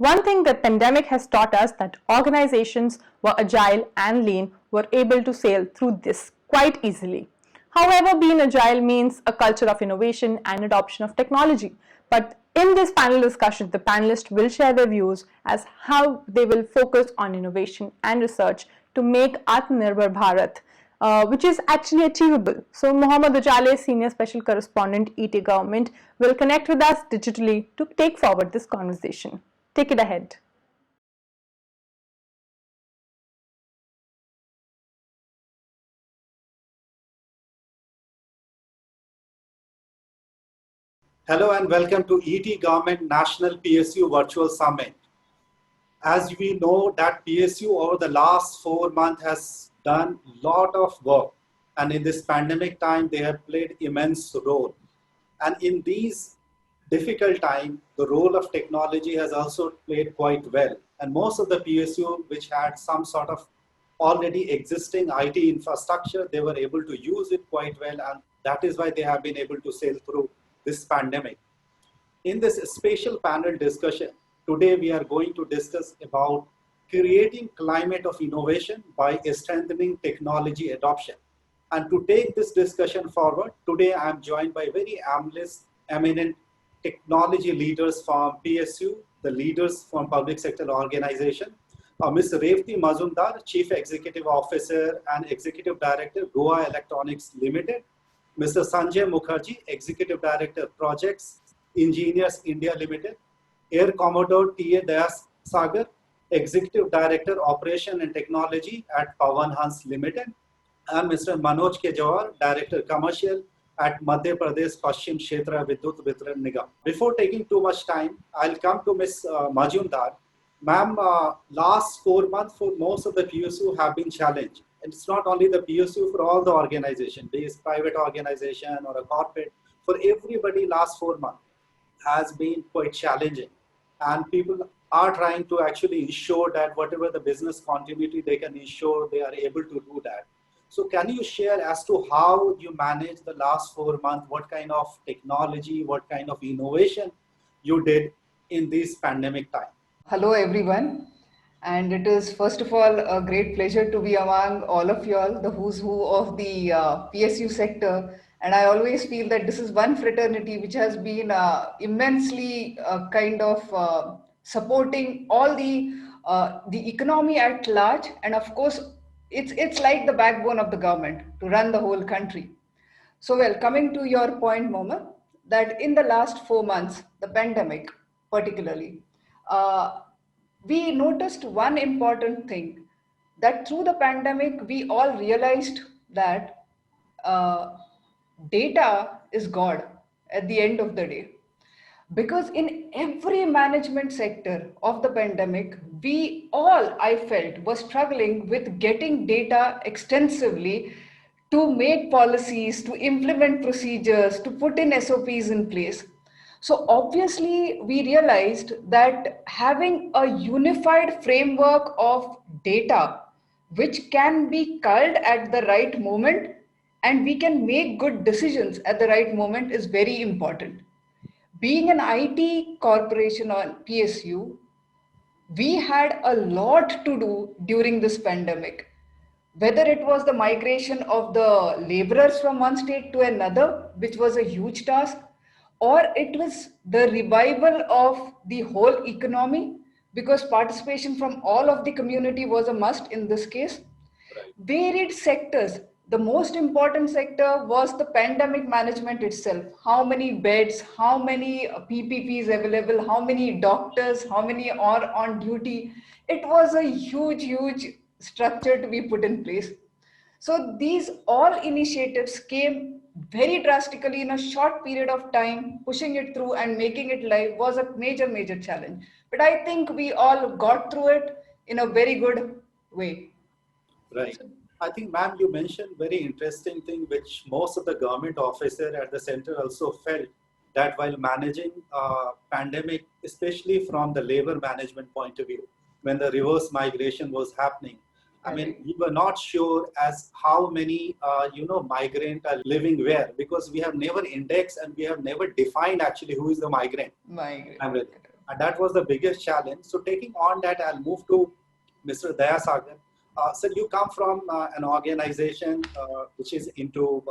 One thing that pandemic has taught us that organizations were agile and lean were able to sail through this quite easily. However, being agile means a culture of innovation and adoption of technology. But in this panel discussion, the panelists will share their views as how they will focus on innovation and research to make Atmanirbhar Bharat, which is actually achievable. So Mohammad Ujale, Senior Special Correspondent, ET Government, will connect with us digitally to take forward this conversation. Take it ahead. Hello and welcome to ET Government National PSU Virtual Summit. As we know that PSU over the last 4 months has done a lot of work, and in this pandemic time they have played immense role. And in these difficult time, the role of technology has also played quite well. And most of the PSU which had some sort of already existing IT infrastructure, they were able to use it quite well, and that is why they have been able to sail through this pandemic. In this special panel discussion, today we are going to discuss about creating climate of innovation by strengthening technology adoption. And to take this discussion forward, today I am joined by very eminent technology leaders from PSU, the leaders from public sector organization, Ms. Revati Mazumdar, Chief Executive Officer and Executive Director, Goa Electronics Limited, Mr. Sanjay Mukherjee, Executive Director, Projects, Engineers India Limited, Air Commodore T.A. Dayas Sagar, Executive Director, Operation and Technology at Pawan Hans Limited, and Mr. Manoj K. Jawar, Director, Commercial at Madhya Pradesh Paschim Kshetra Vidyut Vitran Nigam. Before taking too much time, I'll come to Ms. Majumdar. Ma'am, last 4 months for most of the PSU have been challenged. And it's not only the PSU, for all the organization, be it private organization or a corporate, for everybody last 4 months has been quite challenging. And people are trying to actually ensure that whatever the business continuity they can ensure, they are able to do that. So can you share as to how you managed the last 4 months, what kind of technology, what kind of innovation you did in this pandemic time? Hello, everyone. And it is, first of all, a great pleasure to be among all of you all, the who's who of the PSU sector. And I always feel that this is one fraternity which has been immensely kind of supporting all the economy at large. And of course, it's like the backbone of the government to run the whole country. So, well, coming to your point, Moma, that in the last 4 months, the pandemic particularly, uh, we noticed one important thing that through the pandemic, we all realized that uh, data is God at the end of the day. Because in every management sector of the pandemic, we all, I felt, were struggling with getting data extensively to make policies, to implement procedures, to put in SOPs in place. So obviously, we realized that having a unified framework of data, which can be culled at the right moment and we can make good decisions at the right moment, is very important. Being an IT corporation or PSU, we had a lot to do during this pandemic. Whether it was the migration of the laborers from one state to another, which was a huge task, or it was the revival of the whole economy, because participation from all of the community was a must in this case. Varied sectors. The most important sector was the pandemic management itself. How many beds, how many PPPs available, how many doctors, how many are on duty. It was a huge, huge structure to be put in place. So these all initiatives came very drastically in a short period of time. Pushing it through and making it live was a major, major challenge. But I think we all got through it in a very good way. Right. I think, ma'am, you mentioned very interesting thing, which most of the government officer at the center also felt that while managing pandemic, especially from the labor management point of view, when the reverse migration was happening, I mean, we were not sure as how many, migrant are living where, because we have never indexed and we have never defined actually who is the migrant. Migrant. And that was the biggest challenge. So taking on that, I'll move to Mr. Dayasagar. Sir, you come from an organization which is into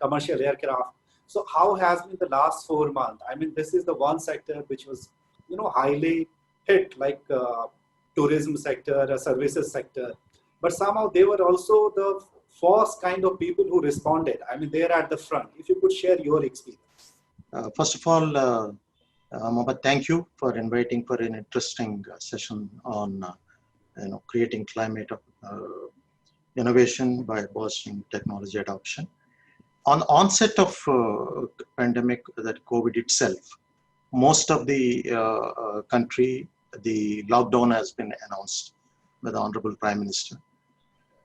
commercial aircraft. So how has been the last 4 months? I mean, this is the one sector which was, highly hit, like tourism sector, services sector. But somehow they were also the first kind of people who responded. I mean, they're at the front. If you could share your experience. First of all, Mohammed, thank you for inviting for an interesting session on creating climate of innovation by bolstering technology adoption. On onset of pandemic, that COVID itself, most of the country, the lockdown has been announced by the Honorable Prime Minister.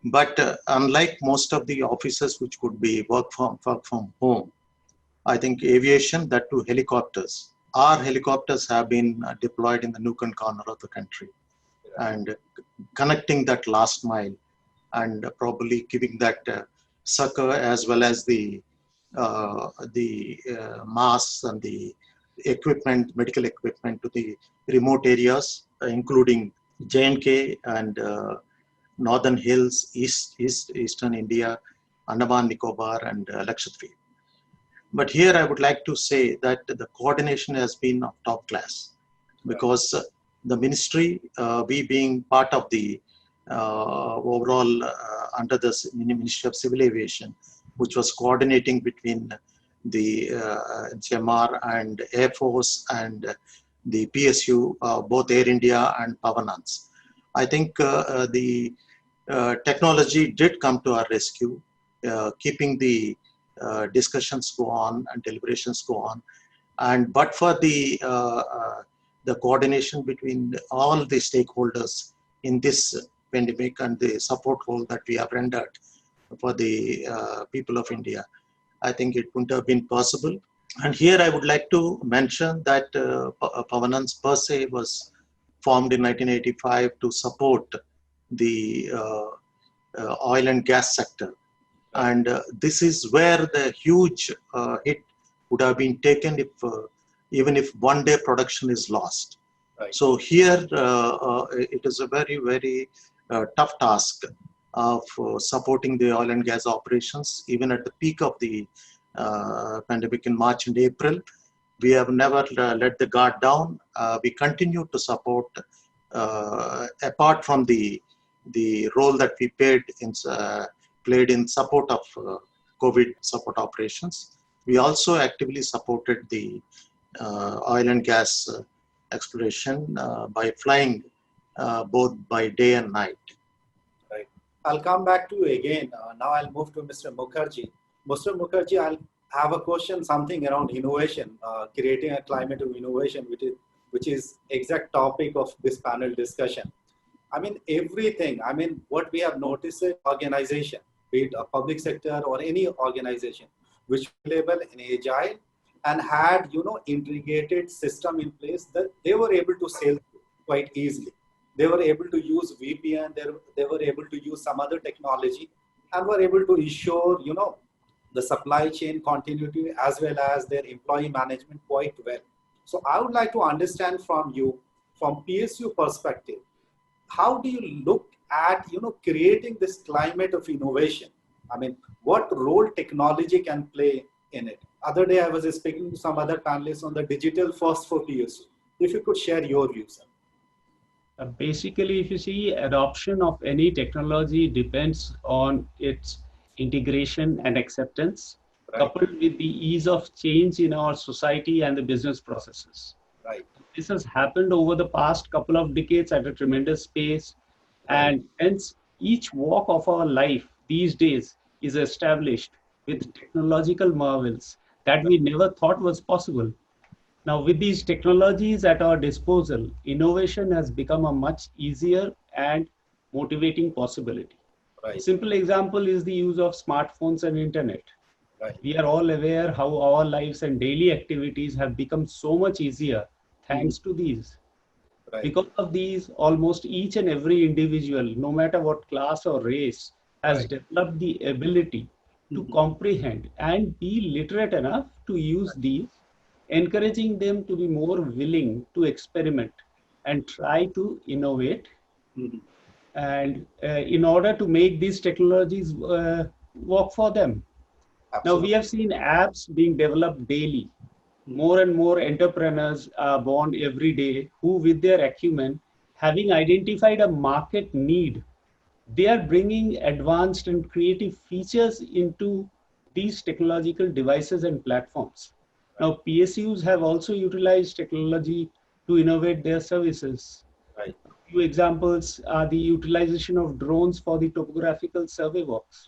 But unlike most of the offices which could be work from home, I think aviation, that too helicopters, our helicopters have been deployed in the nook and corner of the country and connecting that last mile and probably giving that succor as well as the masks and the equipment, medical equipment to the remote areas, including J&K and Northern Hills, Eastern India, Andaman Nicobar and Lakshadweep. But here I would like to say that the coordination has been of top class because the ministry, we being part of the overall under the Ministry of Civil Aviation, which was coordinating between the GMR and Air Force and the PSU, both Air India and Pavanans. I think the technology did come to our rescue, keeping the discussions go on and deliberations go on. And but for the coordination between all the stakeholders in this pandemic and the support role that we have rendered for the people of India, I think it wouldn't have been possible. And here I would like to mention that Pavanans per se was formed in 1985 to support the oil and gas sector. And this is where the huge hit would have been taken if even if one day production is lost. Right. So here it is a very, very tough task of supporting the oil and gas operations. Even at the peak of the pandemic in March and April, we have never let the guard down. We continue to support, apart from the role that we played in support of COVID support operations. We also actively supported the oil and gas exploration by flying both by day and night. Right. I'll come back to you again. Now I'll move to Mr. Mukherjee. Mr. Mukherjee, I'll have a question, something around innovation, creating a climate of innovation, which is exact topic of this panel discussion. I mean, everything. I mean, what we have noticed is organization, be it a public sector or any organization, which was available in agile and had, integrated system in place that they were able to sail quite easily. They were able to use VPN, they were able to use some other technology and were able to ensure, the supply chain continuity as well as their employee management quite well. So I would like to understand from you, from PSU perspective, how do you look at, creating this climate of innovation? I mean, what role technology can play in it? Other day, I was speaking to some other panelists on the digital first for PSU. If you could share your views. Basically, if you see, adoption of any technology depends on its integration and acceptance, Right. coupled with the ease of change in our society and the business processes. Right. This has happened over the past couple of decades at a tremendous pace, and hence each walk of our life these days is established with technological marvels that we never thought was possible. Now, with these technologies at our disposal, innovation has become a much easier and motivating possibility. Right. A simple example is the use of smartphones and internet. Right. We are all aware how our lives and daily activities have become so much easier thanks to these. Right. Because of these, almost each and every individual, no matter what class or race, has Right. developed the ability to comprehend and be literate enough to use these encouraging them to be more willing to experiment and try to innovate, Mhm. and in order to make these technologies work for them. Now, we Absolutely. have seen apps being developed daily. Mhm. More and more entrepreneurs are born every day who, with their acumen, having identified a market need, they are bringing advanced and creative features into these technological devices and platforms. Now, Right. PSUs have also utilized technology to innovate their services. Right. Few examples are the utilization of drones for the topographical survey works,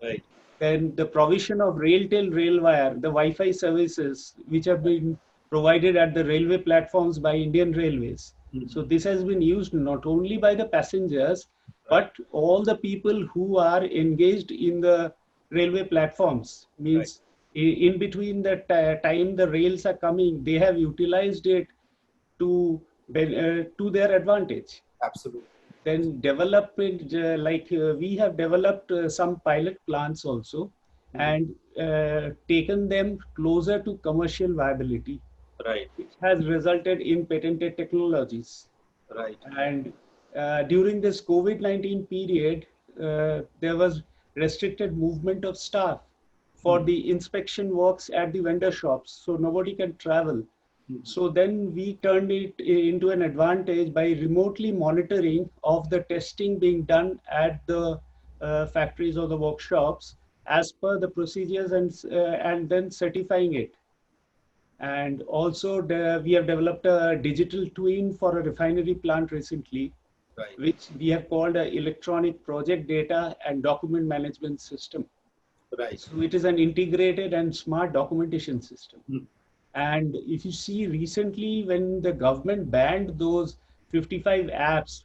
Right. then the provision of rail-tail rail wire, the Wi-Fi services which have Right. been provided at the railway platforms by Indian Railways. So Mhm. this has been used not only by the passengers, Right. but all the people who are engaged in the railway platforms. Right. Means in between the time the rails are coming, they have utilized it to their advantage. Absolutely. Then development, we have developed some pilot plants also, Mhm. and taken them closer to commercial viability, Right. which has resulted in patented technologies. Right. And during this COVID-19 period, there was restricted movement of staff for Mhm. the inspection works at the vendor shops, so nobody can travel. Mhm. So then we turned it into an advantage by remotely monitoring of the testing being done at the factories or the workshops as per the procedures, and then certifying it. And also we have developed a digital twin for a refinery plant recently, Right. which we have called a electronic project data and document management system. Right. So it is an integrated and smart documentation system. Mhm. And if you see recently, when the government banned those 55 apps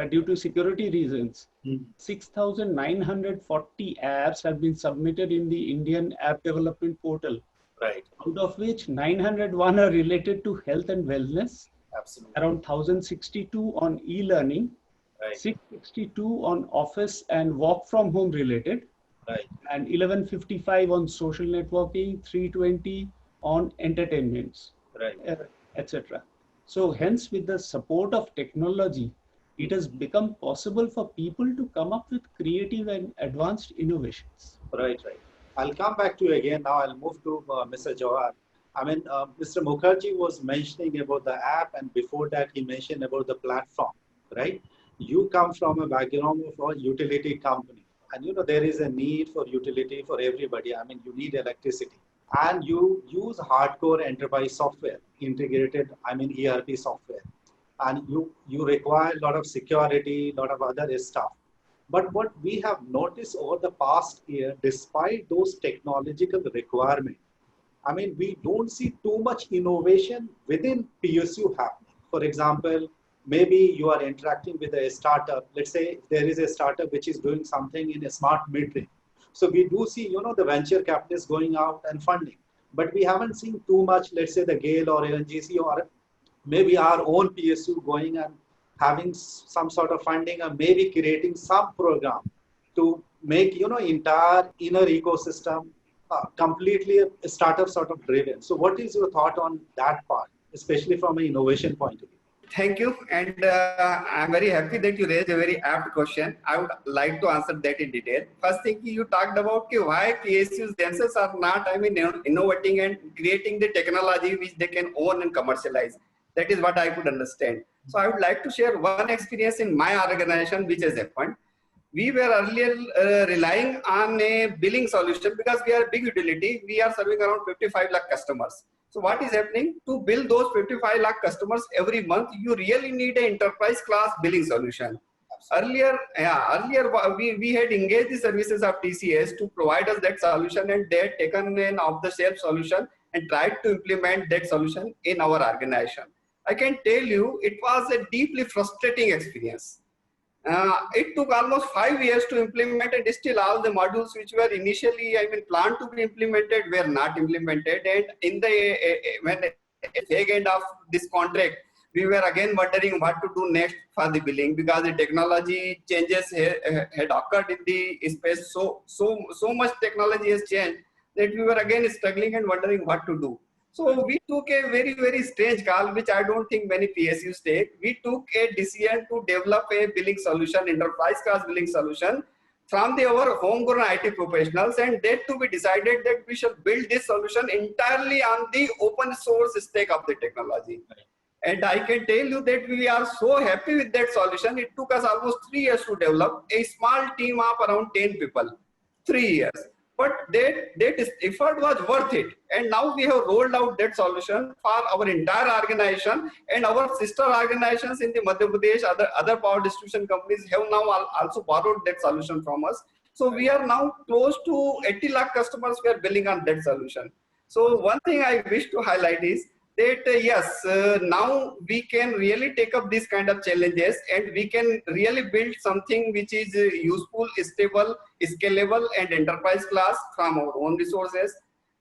due to security reasons, Mhm. 6,940 apps have been submitted in the Indian App Development Portal, Right. out of which 901 are related to health and wellness, Absolutely. around 1,062 on e-learning, Right. 662 on office and work from home related, Right. and 1155 on social networking, 320 on entertainments, Right. uh, etc. So hence, with the support of technology, it has become possible for people to come up with creative and advanced innovations. Right. Right. I'll come back to you again. Now I'll move to Mr. Jawahar. I mean, Mr. Mukherjee was mentioning about the app, and before that, he mentioned about the platform, right? You come from a background of a utility company, and you know there is a need for utility for everybody. I mean, you need electricity, and you use hardcore enterprise software, integrated, I mean, ERP software, and you require a lot of security, a lot of other stuff. But what we have noticed over the past year, despite those technological requirements, I mean, we don't see too much innovation within PSU happening. For example, maybe you are interacting with a startup. Let's say there is a startup which is doing something in a smart metering. So we do see, you know, the venture capitalists going out and funding. But we haven't seen too much, let's say the Gale or LNGC or maybe our own PSU going and having some sort of funding, or maybe creating some program to make, you know, entire inner ecosystem completely a startup sort of driven. So what is your thought on that part, especially from an innovation point of view? Thank you, and I'm very happy that you raised a very apt question. I would like to answer that in detail. First thing, you talked about why PSUs themselves are not, innovating and creating the technology which they can own and commercialize. That is what I could understand. So I would like to share one experience in my organization which has happened. We were earlier relying on a billing solution because we are a big utility. We are serving around 55 lakh customers. So what is happening? To bill those 55 lakh customers every month, you really need an enterprise class billing solution. Earlier we had engaged the services of TCS to provide us that solution, and they had taken an off-the-shelf solution and tried to implement that solution in our organization. I can tell you it was a deeply frustrating experience. It took almost 5 years to implement, and still all the modules which were initially, planned to be implemented were not implemented. And in the when at the end of this contract, we were again wondering what to do next for the billing, because the technology changes had occurred in the space. So much technology has changed that we were again struggling and wondering what to do. So we took a very, very strange call, which I don't think many PSUs take. We took a decision to develop a billing solution, enterprise class billing solution from our homegrown IT professionals, and that to be decided that we should build this solution entirely on the open source stack of the technology. And I can tell you that we are so happy with that solution. It took us almost 3 years to develop a small team of around 10 people. 3 years. But that effort was worth it. And now we have rolled out that solution for our entire organization, and our sister organizations in the Madhya Pradesh, other power distribution companies have now also borrowed that solution from us. So we are now close to 80 lakh customers we are billing on that solution. So one thing I wish to highlight is that yes, now we can really take up these kind of challenges, and we can really build something which is useful, stable, scalable, and enterprise class from our own resources.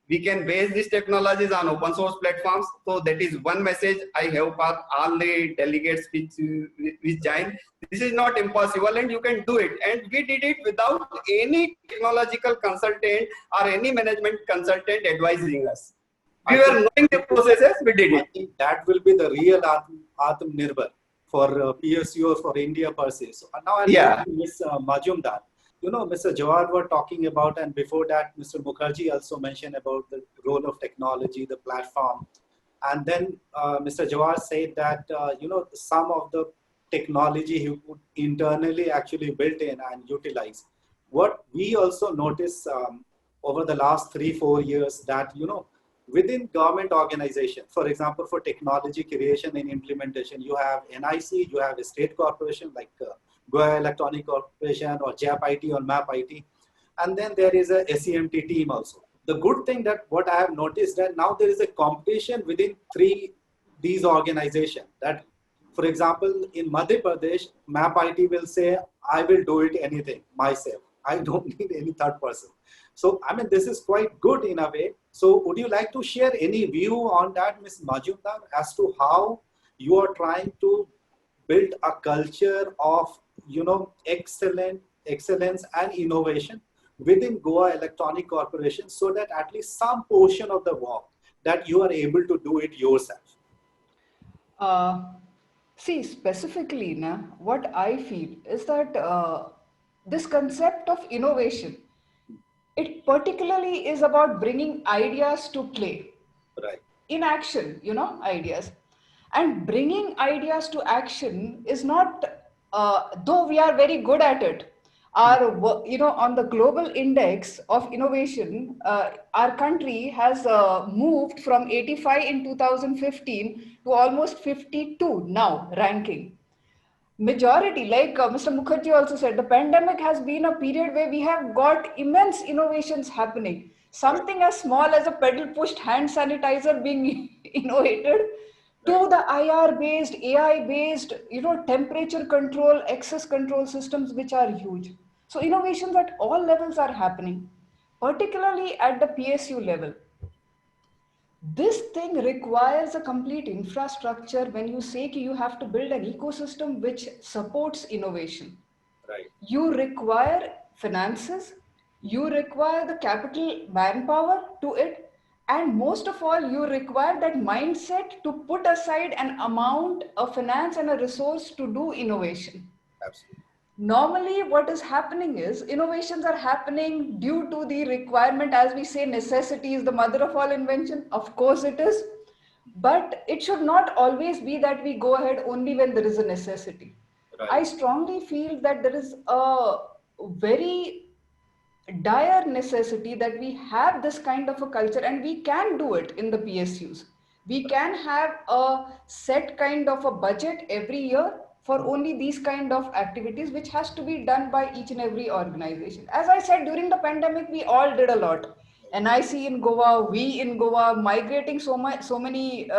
We can base these technologies on open source platforms. So that is one message I have for all the delegates which join. This is not impossible, and you can do it. And we did it without any technological consultant or any management consultant advising us. We were knowing the processes, we did I it. think that will be the real Atmanirbhar for PSU or for India per se. So now I'll Yeah. go to Ms. Majumdar. You know, Mr. Jawad were talking about, and before that, Mr. Mukherjee also mentioned about the role of technology, the platform. And then Mr. Jawad said that, you know, some of the technology he could internally actually built in and utilize. What we also notice over the last 3-4 years that, you know, within government organization, for example, for technology creation and implementation, you have NIC, you have a state corporation like Goa Electronic Corporation or JAP IT or MAP IT. And then there is a SEMT team also. The good thing that what I have noticed that now there is a competition within these organizations that, for example, in Madhya Pradesh, MAP IT will say, I will do it anything myself. I don't need any third person. So, I mean, this is quite good in a way. So, would you like to share any view on that, Ms. Majumdar, as to how you are trying to build a culture of, you know, excellence and innovation within Goa Electronic Corporation, so that at least some portion of the work that you are able to do it yourself? See, specifically, what I feel is that this concept of innovation, it particularly is about bringing ideas to play Right. in action, ideas. And bringing ideas to action is not, though we are very good at it, on the global index of innovation, our country has moved from 85 in 2015 to almost 52 now ranking. Majority, like Mr. Mukherjee also said, the pandemic has been a period where we have got immense innovations happening. Right. Something as small as a pedal pushed hand sanitizer being innovated, Right. to the IR based, AI based, temperature control, access control systems, which are huge. So innovations at all levels are happening, particularly at the PSU level. This thing requires a complete infrastructure. When you say you have to build an ecosystem which supports innovation, Right. you require finances, you require the capital manpower to it, and most of all, you require that mindset to put aside an amount of finance and a resource to do innovation. Absolutely. Normally what is happening is innovations are happening due to the requirement. As we say, necessity is the mother of all invention. Of course it is, but it should not always be that we go ahead only when there is a necessity. Right. I strongly feel that there is a very dire necessity that we have this kind of a culture, and we can do it in the PSUs. We can have a set kind of a budget every year for only these kind of activities, which has to be done by each and every organization. As I said, during the pandemic, we all did a lot. NIC in Goa, we in Goa, migrating so many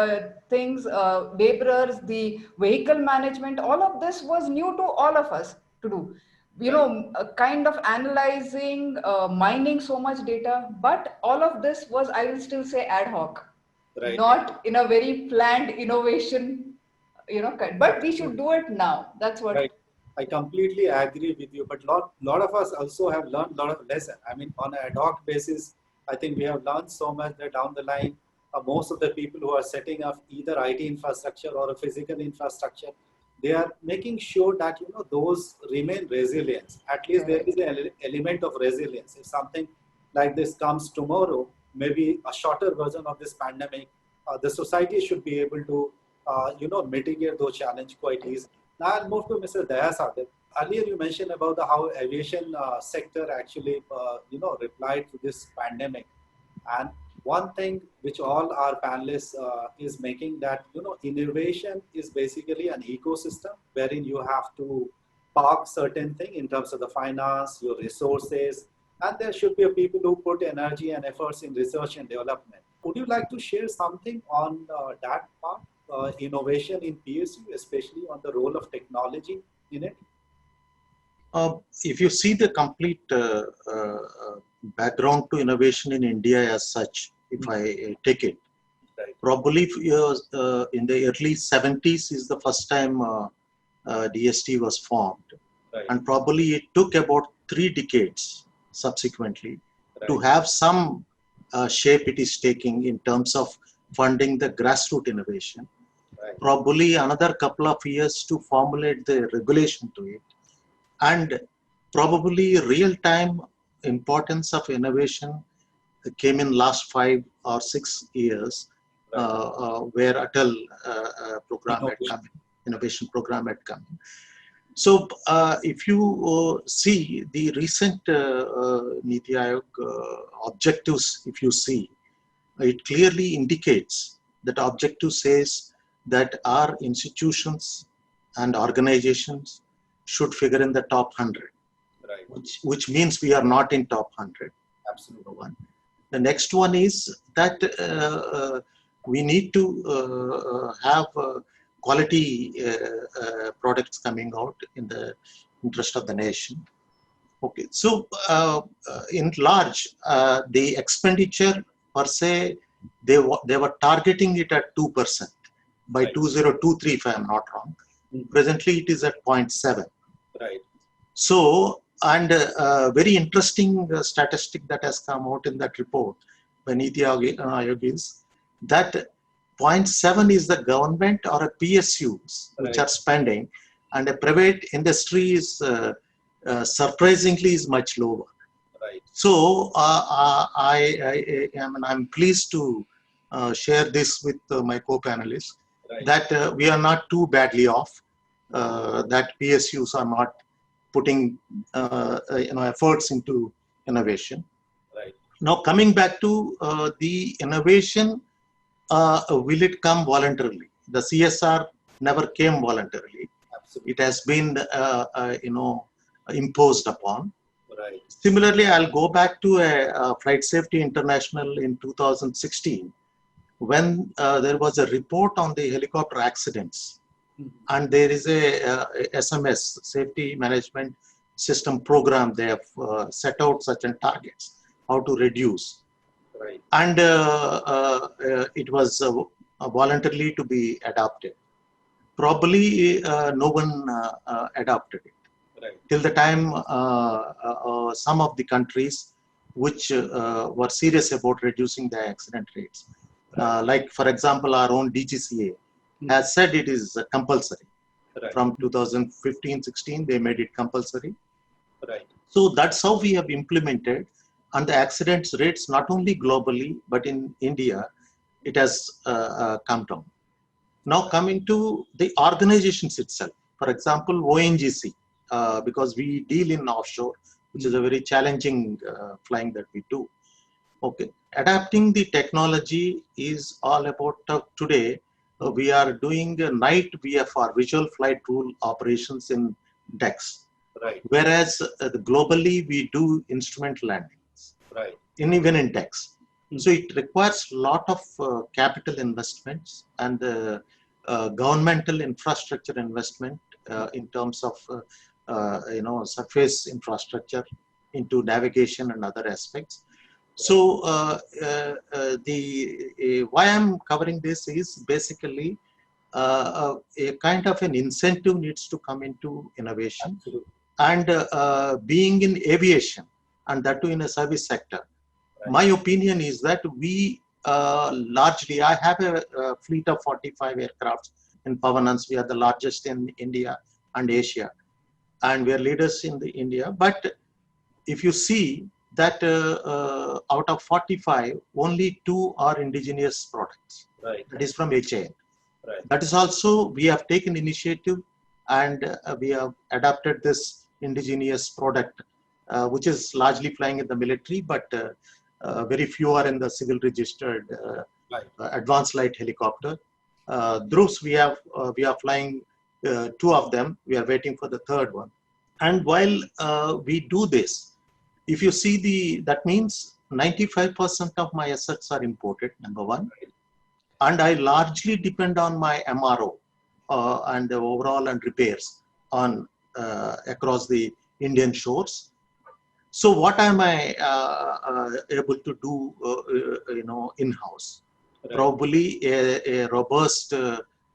things, laborers, the vehicle management, all of this was new to all of us to do. Kind of analyzing, mining so much data, but all of this was, I will still say, ad hoc, Right. not in a very planned innovation, but we should do it now. That's what. Right. I completely agree with you, but lot of us also have learned a lot of lessons. I mean, on an ad hoc basis, I think we have learned so much that down the line, most of the people who are setting up either IT infrastructure or a physical infrastructure, they are making sure that those remain resilient. At least there is an element of resilience. If something like this comes tomorrow, maybe a shorter version of this pandemic, the society should be able to mitigate those challenges quite easily. Now I'll move to Mr. Dayasagar. Earlier you mentioned about how aviation sector actually replied to this pandemic, and one thing which all our panelists is making that innovation is basically an ecosystem wherein you have to park certain thing in terms of the finance, your resources, and there should be a people who put energy and efforts in research and development. Would you like to share something on that part, innovation in PSU, especially on the role of technology in it? If you see the complete background to innovation in India as such, if I take it, Right. probably in the early 70s is the first time DST was formed. Right. And probably it took about 3 decades subsequently to Right. have some shape it is taking in terms of funding the grassroots innovation. Right. Probably another couple of years to formulate the regulation to it. And probably real-time importance of innovation came in last 5 or 6 years, where Atal program had come in, innovation program had come in. So if you see the recent Niti Aayog objectives, if you see, it clearly indicates that objective says that our institutions and organizations should figure in the top 100, Right. which means we are not in top 100. Absolutely. One. The next one is that we need to have quality products coming out in the interest of the nation. Okay, so in large, the expenditure per se, they were targeting it at 2% by Right. 2023, if I am not wrong. Mhm. Presently, it is at 0.7. Right. So, and very interesting statistic that has come out in that report by Niti Aayog is that 0.7 is the government or a PSUs which Right. are spending, and a private industry is surprisingly is much lower. Right. So I'm pleased to share this with my co-panelists, Right. that we are not too badly off, that PSUs are not putting efforts into innovation. Right. Now coming back to the innovation, will it come voluntarily? The CSR never came voluntarily. Absolutely. It has been imposed upon. Right. Similarly, I'll go back to a Flight Safety International in 2016 when there was a report on the helicopter accidents. Mhm. And there is a SMS, Safety Management System program. They have set out certain targets, how to reduce. Right. And it was voluntarily to be adopted. Probably no one adopted it. Right. Till the time some of the countries which were serious about reducing the accident rates, like for example our own DGCA has said it is compulsory. Right. From 2015-16 they made it compulsory. Right. So that's how we have implemented, and the accidents rates not only globally but in India it has come down. Now coming to the organizations itself, for example ONGC, because we deal in offshore, which is a very challenging flying that we do. Okay, adapting the technology is all about today. We are doing night VFR, visual flight rule operations in decks. Right. Whereas globally we do instrument landings, Right. even in decks. So it requires a lot of capital investments and governmental infrastructure investment in terms of surface infrastructure into navigation and other aspects. So why I'm covering this is basically a kind of an incentive needs to come into innovation. Absolutely. And being in aviation, and that too in a service sector, Right. my opinion is that we largely, I have a fleet of 45 aircrafts in Pavanans. We are the largest in India and Asia, and we are leaders in the India. But if you see that out of 45, only 2 are indigenous products. Right. That is from HAN. Right. That is also, we have taken initiative and we have adapted this indigenous product, which is largely flying in the military, but very few are in the civil registered Right. advanced light helicopter. Drus, we are flying 2 of them. We are waiting for the third one. And while we do this, if you see that means 95% of my assets are imported, number one. And I largely depend on my MRO and the overall and repairs on across the Indian shores. So what am I able to do, in-house? Right. Probably a robust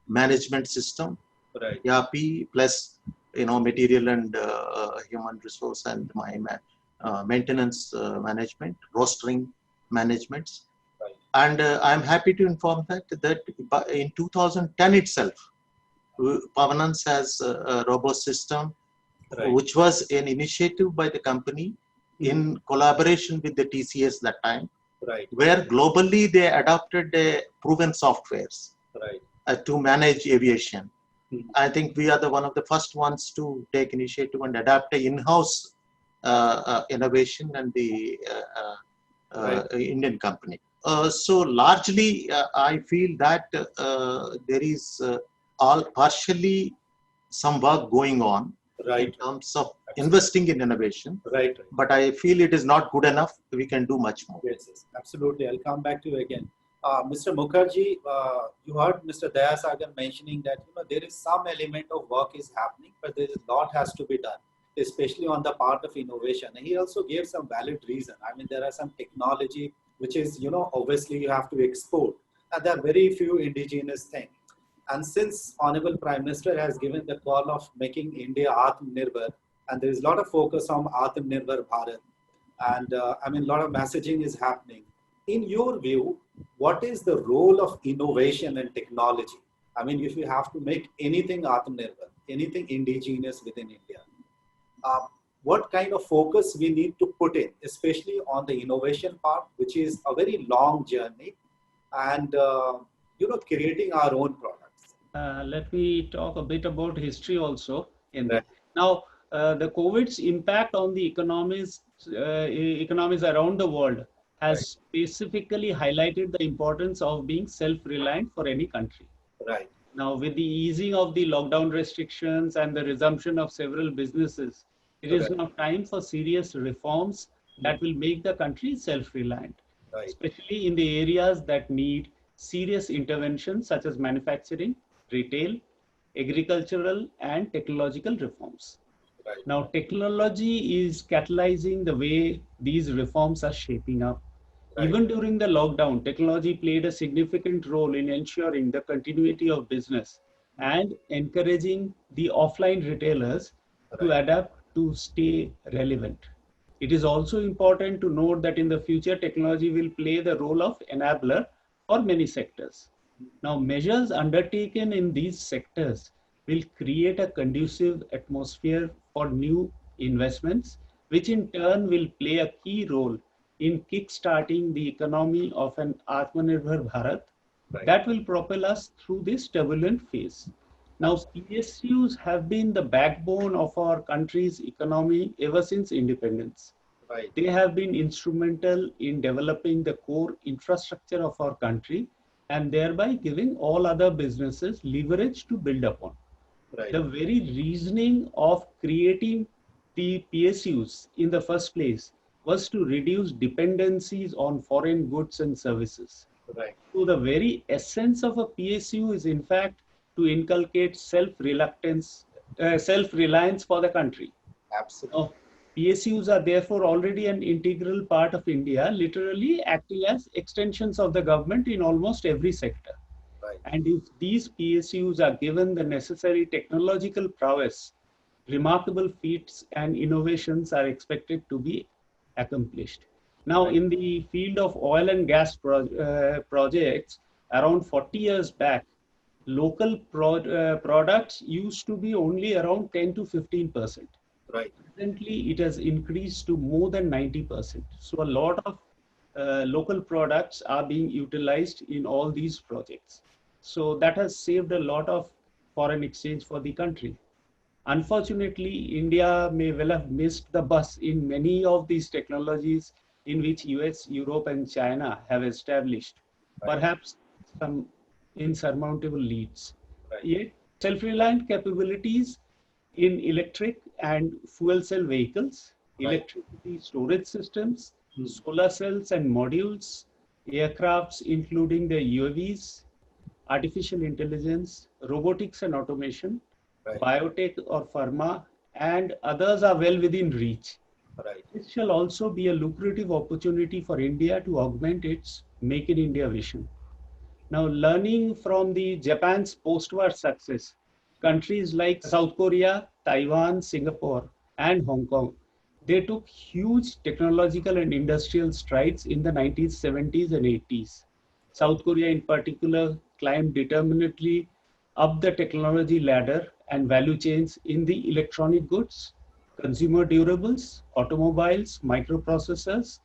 management system, Right. ERP plus material and human resource and my maintenance management, rostering managements. Right. And I'm happy to inform that in 2010 itself, Pavanans has a robust system, Right. which was an initiative by the company in collaboration with the TCS that time, Right. where globally they adopted proven softwares Right. to manage aviation. I think we are one of the first ones to take initiative and adapt a in-house innovation and the Indian company. So largely, I feel that there is all partially some work going on Right. in terms of investing in innovation. Right. But I feel it is not good enough. We can do much more. Yes, yes, absolutely. I'll come back to you again. Mr. Mukherjee, you heard Mr. Dayasagar mentioning that there is some element of work is happening, but there is a lot has to be done, especially on the part of innovation. And he also gave some valid reason. I mean, there are some technology which is obviously you have to export, and there are very few indigenous things. And since Honorable Prime Minister has given the call of making India Atmanirbhar, and there is a lot of focus on Atmanirbhar Bharat, and I mean, a lot of messaging is happening. In your view, what is the role of innovation and technology? I mean, if you have to make anything Atmanirbhar, anything indigenous within India, what kind of focus we need to put in, especially on the innovation part, which is a very long journey, and creating our own products. Let me talk a bit about history also. Right. Now, the COVID's impact on the economies around the world has specifically highlighted the importance of being self-reliant for any country. Right. Now, with the easing of the lockdown restrictions and the resumption of several businesses, it is now time for serious reforms that will make the country self-reliant, especially in the areas that need serious intervention such as manufacturing, retail, agricultural, and technological reforms. Right. Now, technology is catalyzing the way these reforms are shaping up. Right. Even during the lockdown, technology played a significant role in ensuring the continuity of business and encouraging the offline retailers to adapt to stay relevant. It is also important to note that in the future, technology will play the role of enabler for many sectors. Now, measures undertaken in these sectors will create a conducive atmosphere for new investments, which in turn will play a key role in kickstarting the economy of an Atmanirbhar Bharat that will propel us through this turbulent phase. Now, PSUs have been the backbone of our country's economy ever since independence. Right. They have been instrumental in developing the core infrastructure of our country and thereby giving all other businesses leverage to build upon. Right. The very reasoning of creating the PSUs in the first place was to reduce dependencies on foreign goods and services. Right. So the very essence of a PSU is in fact to inculcate self-reliance for the country. Absolutely. Now, PSUs are therefore already an integral part of India, literally acting as extensions of the government in almost every sector. Right. And if these PSUs are given the necessary technological prowess, remarkable feats and innovations are expected to be accomplished. Now, in the field of oil and gas projects, around 40 years back, local products used to be only around 10 to 15%. Right. Presently, it has increased to more than 90%. So a lot of local products are being utilized in all these projects. So that has saved a lot of foreign exchange for the country. Unfortunately, India may well have missed the bus in many of these technologies in which US, Europe, and China have established, Right. perhaps some insurmountable leads. Right. Yet, self-reliant capabilities in electric and fuel cell vehicles, Right. electricity storage systems, solar cells and modules, aircrafts including the UAVs, artificial intelligence, robotics and automation, Right. biotech or pharma, and others are well within reach. Right. This shall also be a lucrative opportunity for India to augment its Make in India vision. Now, learning from the Japan's post-war success, countries like South Korea, Taiwan, Singapore, and Hong Kong, they took huge technological and industrial strides in the 1970s and 80s. South Korea, in particular, climbed determinedly up the technology ladder and value chains in the electronic goods, consumer durables, automobiles, microprocessors,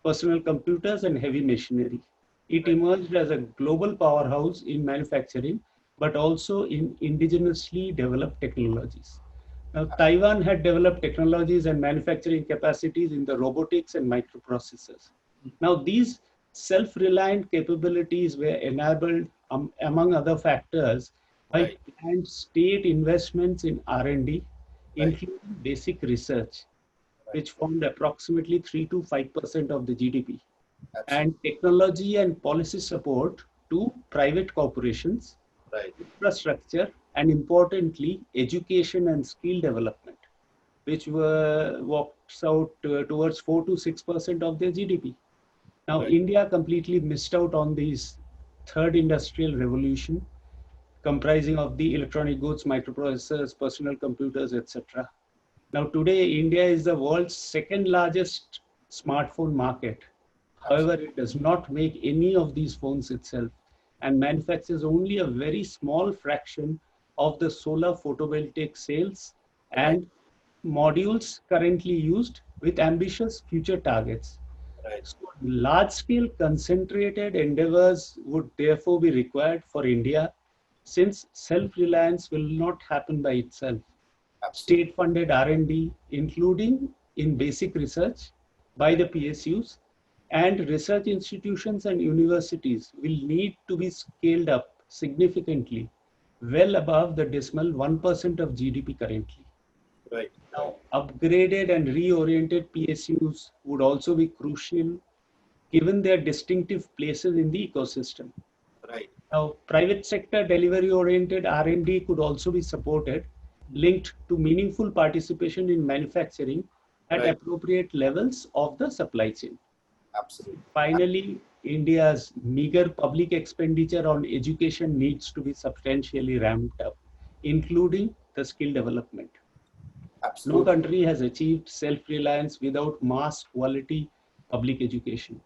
personal computers, and heavy machinery. It emerged as a global powerhouse in manufacturing, but also in indigenously developed technologies. Now, Taiwan had developed technologies and manufacturing capacities in the robotics and microprocessors. Now, these self-reliant capabilities were enabled, among other factors, by Right. planned state investments in R&D, Right. including basic research, Right. which formed approximately 3 to 5% of the GDP, Absolutely. and technology and policy support to private corporations, Right. infrastructure, and importantly, education and skill development, which works out towards 4 to 6% of their GDP. Now, Right. India completely missed out on this third industrial revolution, comprising of the electronic goods, microprocessors, personal computers, etc. Now, today, India is the world's second largest smartphone market. However, Absolutely. it does not make any of these phones itself and manufactures only a very small fraction of the solar photovoltaic cells Right. and modules currently used, with ambitious future targets. Right. So, large scale concentrated endeavors would therefore be required for India, since self reliance will not happen by itself. Absolutely. State funded R&D, including in basic research by the PSUs, and research institutions and universities will need to be scaled up significantly, well above the dismal 1% of GDP currently. Right. Now, upgraded and reoriented PSUs would also be crucial given their distinctive places in the ecosystem. Right. Now, private sector delivery-oriented R&D could also be supported, linked to meaningful participation in manufacturing at Right. appropriate levels of the supply chain. Absolutely. Finally, India's meager public expenditure on education needs to be substantially ramped up, including the skill development. No Absolutely. country has achieved self-reliance without mass quality public education.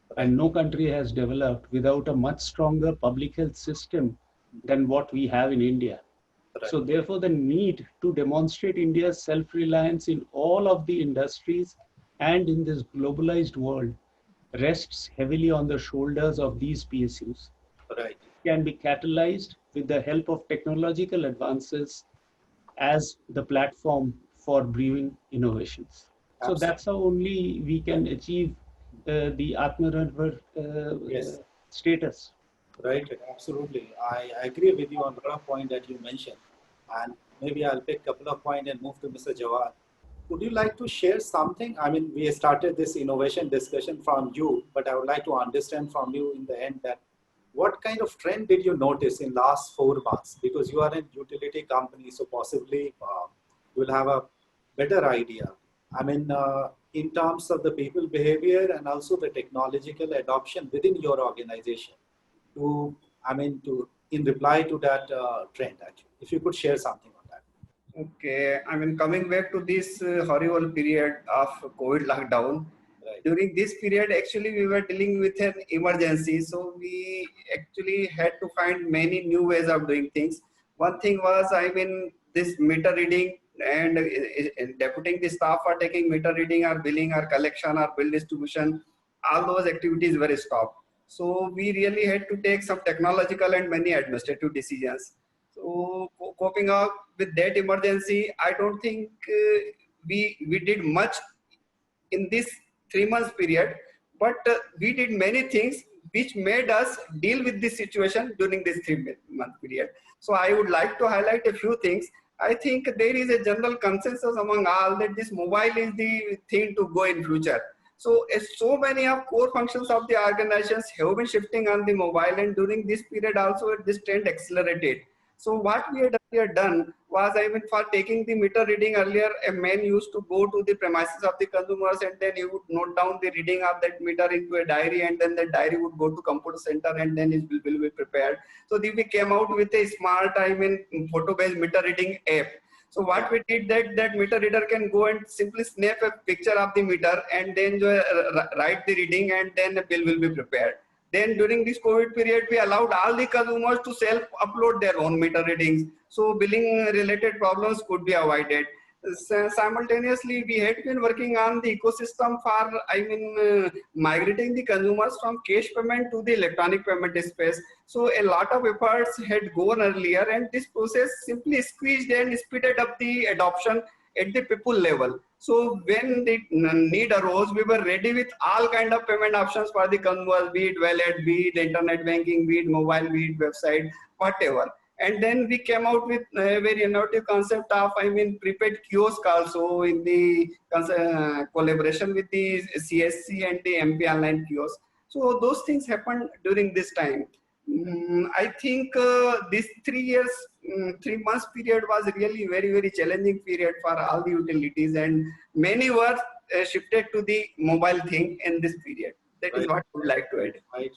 Right. And no country has developed without a much stronger public health system than what we have in India. Right. So therefore, the need to demonstrate India's self-reliance in all of the industries and in this globalized world rests heavily on the shoulders of these PSUs. Right. Can be catalyzed with the help of technological advances as the platform for brewing innovations. So Absolutely. that's how only we can achieve the Atmanirbhar Yes. status. Right. Absolutely. I agree with you on a lot of point that you mentioned. And maybe I'll pick a couple of points and move to Mr. Jawad. Would you like to share something? I mean, we started this innovation discussion from you, but I would like to understand from you in the end that what kind of trend did you notice in last 4 months? Because you are a utility company, so possibly you will have a better idea. I mean, in terms of the people behavior and also the technological adoption within your organization to, I mean, to in reply to that trend, actually. If you could share something on that. Okay, I mean, coming back to this horrible period of COVID lockdown, Right. during this period, actually, we were dealing with an emergency. So we actually had to find many new ways of doing things. One thing was, I mean, this meter reading and deputing the staff for taking meter reading or billing or collection or bill distribution, all those activities were stopped. So we really had to take some technological and many administrative decisions. So coping up with that emergency, I don't think we did much in this 3 months period, but we did many things which made us deal with this situation during this 3 month period. So I would like to highlight a few things. I think there is a general consensus among all that this mobile is the thing to go in future. So so many of core functions of the organizations have been shifting on the mobile, and during this period also this trend accelerated. So what we had earlier done was, I mean, for taking the meter reading earlier, a man used to go to the premises of the consumers and then he would note down the reading of that meter into a diary, and then the diary would go to computer center and then his bill will be prepared. So then we came out with a smart, I mean, photo-based meter reading app. So what we did that meter reader can go and simply snap a picture of the meter and then write the reading, and then the bill will be prepared. Then during this COVID period, we allowed all the consumers to self-upload their own meter readings. So billing related problems could be avoided. Simultaneously, we had been working on the ecosystem for, I mean, migrating the consumers from cash payment to the electronic payment space. So a lot of efforts had gone earlier, and this process simply squeezed and speeded up the adoption at the people level. So when the need arose, we were ready with all kind of payment options for the consumers, be it wallet, be it internet banking, be it mobile, be it website, whatever. And then we came out with a very innovative concept of, I mean, prepaid kiosk also in the collaboration with the CSC and the MP online kiosk. So those things happened during this time. I think this 3 years, 3 months period was really very challenging period for all the utilities, and many were shifted to the mobile thing in this period. That is Right. what I would like to add. Right.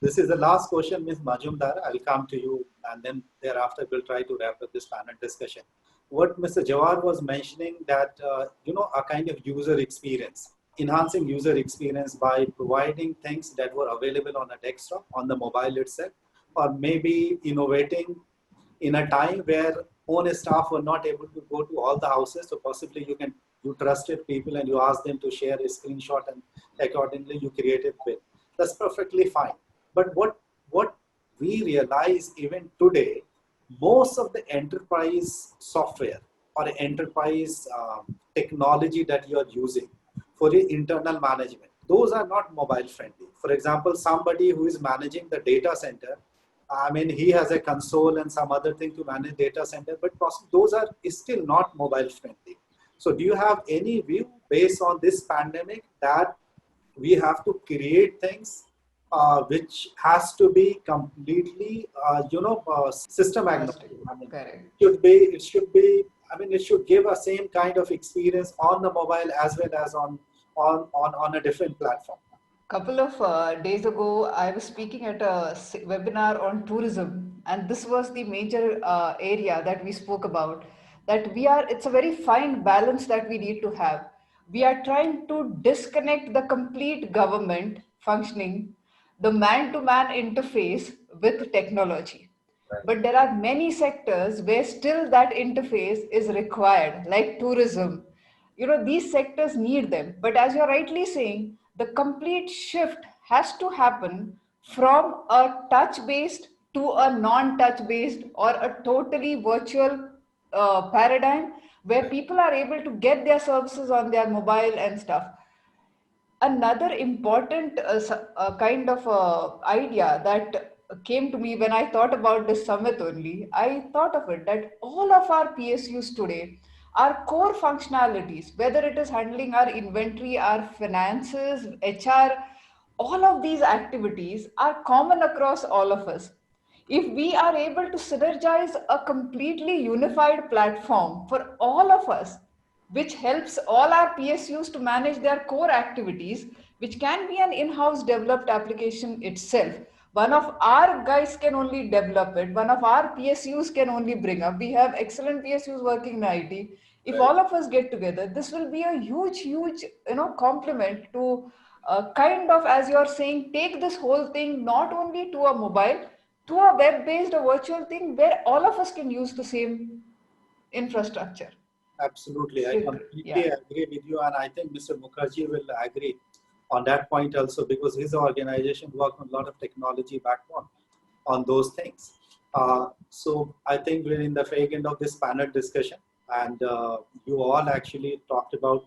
This is the last question, Ms. Majumdar. I'll come to you, and then thereafter we'll try to wrap up this panel discussion. What Mr. Jawar was mentioning, that a kind of user experience, enhancing user experience by providing things that were available on a desktop, on the mobile itself, or maybe innovating in a time where own staff were not able to go to all the houses. So possibly you trusted people and you asked them to share a screenshot, and accordingly you created bill. That's perfectly fine. But what we realize even today, most of the enterprise software or enterprise technology that you are using for your internal management, those are not mobile friendly. For example, somebody who is managing the data center, I mean, he has a console and some other thing to manage data center, but those are still not mobile friendly. So do you have any view based on this pandemic that we have to create things which has to be completely, system agnostic? I mean, Correct. it should give a same kind of experience on the mobile as well as on a different platform. Couple of days ago, I was speaking at a webinar on tourism, and this was the major area that we spoke about. That it's a very fine balance that we need to have. We are trying to disconnect the complete government functioning, the man to man interface with technology. But there are many sectors where still that interface is required, like tourism. These sectors need them. But as you're rightly saying, the complete shift has to happen from a touch based to a non touch based or a totally virtual paradigm where people are able to get their services on their mobile and stuff. Another important kind of idea that came to me when I thought about this summit only, I thought of it that all of our PSUs today, our core functionalities, whether it is handling our inventory, our finances, HR, all of these activities are common across all of us. If we are able to synergize a completely unified platform for all of us, which helps all our PSUs to manage their core activities, which can be an in-house developed application itself. One of our guys can only develop it. One of our PSUs can only bring up. We have excellent PSUs working in IT. If all of us get together, this will be a huge, compliment to kind of, as you're saying, take this whole thing not only to a mobile, to a web-based, a virtual thing where all of us can use the same infrastructure. Absolutely, I completely Yeah. agree with you, and I think Mr. Mukherjee will agree on that point also, because his organization worked on a lot of technology backbone on those things. So I think we're in the fag end of this panel discussion, and you all actually talked about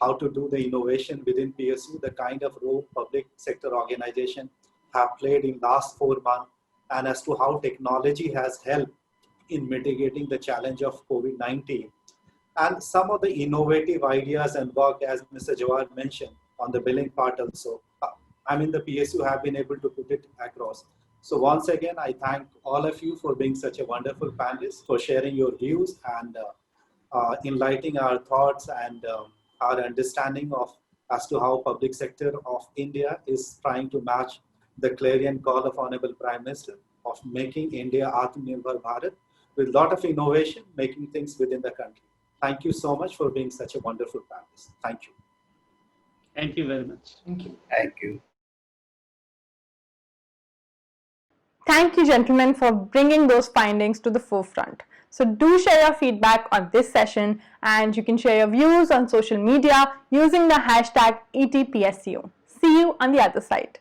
how to do the innovation within PSU, the kind of role public sector organization have played in last 4 months, and as to how technology has helped in mitigating the challenge of COVID-19. And some of the innovative ideas and work, as Mr. Jawad mentioned, on the billing part also, I mean, the PSU have been able to put it across. So once again, I thank all of you for being such a wonderful panelists, for sharing your views and enlightening our thoughts and our understanding of as to how public sector of India is trying to match the clarion call of Honorable Prime Minister of making India Atmanirbhar Bharat with a lot of innovation, making things within the country. Thank you so much for being such a wonderful panelist. Thank you. Thank you very much. Thank you. Thank you. Thank you, gentlemen, for bringing those findings to the forefront. So do share your feedback on this session, and you can share your views on social media using the hashtag ETPSU. See you on the other side.